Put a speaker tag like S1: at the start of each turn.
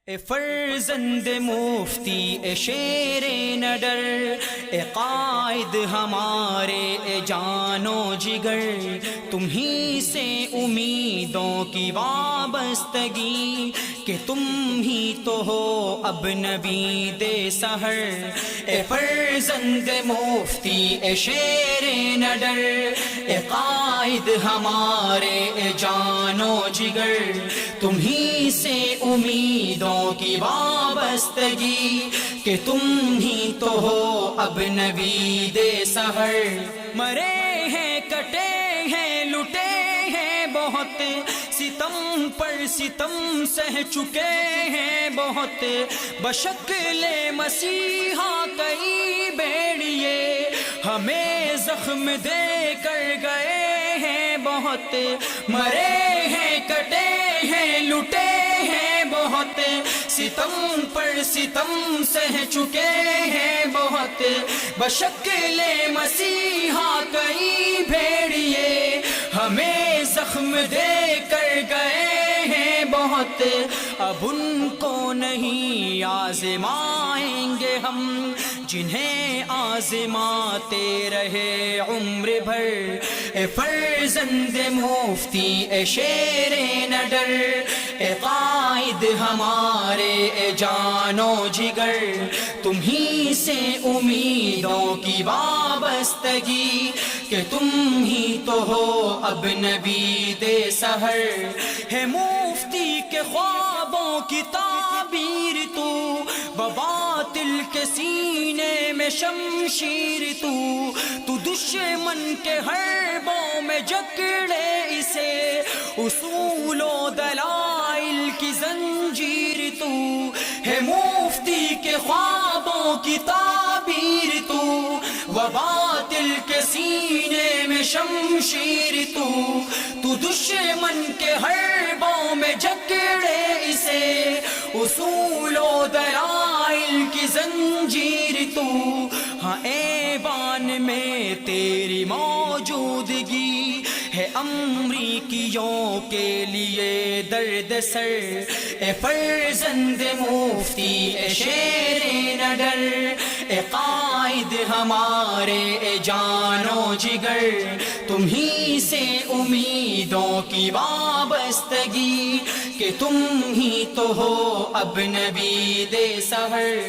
S1: اے فرزند مفتی اے شیر نڈر، اے قائد ہمارے اے جان و جگر، تمہیں سے امیدوں کی وابستگی کہ تم ہی تو ہو اب نوید سحر۔ اے فرزند مفتی اے شیر نڈر، اے قائد ہمارے اے جان و جگر، تمہیں سے امیدوں کی وابستگی کہ تم ہی تو ہو اب نوید سحر۔ مرے ہیں کٹے ہیں لٹے ہیں بہت، ستم پر ستم سہ چکے ہیں بہت، بشکل مسیحا کئی بیڑیے ہمیں زخم دے کر گئے ہیں بہت۔ مرے ہیں کٹے ہیں لٹے ہیں بہت، ستم پر ستم سہ چکے ہیں بہت، بشکل مسیحا کئی بھیڑیے ہمیں زخم دے کر گئے ہیں بہت۔ اب ان کو نہیں آزمائیں گے ہم جنہیں آزماتے رہے عمر بھر۔ اے فرزند مفتی اے شیر نڈر، اے قائد ہمارے اے جان و جگر، تمہیں سے امیدوں کی وابستگی کہ تم ہی تو ہو اب نوید سحر۔ ہے مفتی کے خوابوں کی تعبیر تو، بباطل کے سینے میں شمشیر تو دشمن کے حربوں میں جکڑے اسے، اصول و دلائل کی زنجیر تو۔ ہے مفتی کے خوابوں کی تعبیر تو، وباطل کے سینے میں شمشیر تو دشمن کے حربوں میں جکڑے اسے، اصول و دلائل کی زنجیر تو۔ ہاں ایوان میں تیری موجودگی ہے امریکیوں کے لیے درد سر۔ اے فرزند مفتی اے شیر نڈر، اے قائد ہمارے اے جان و جگر، تمہیں سے امیدوں کی وابستگی کہ تم ہی تو ہو اب نوید سحر۔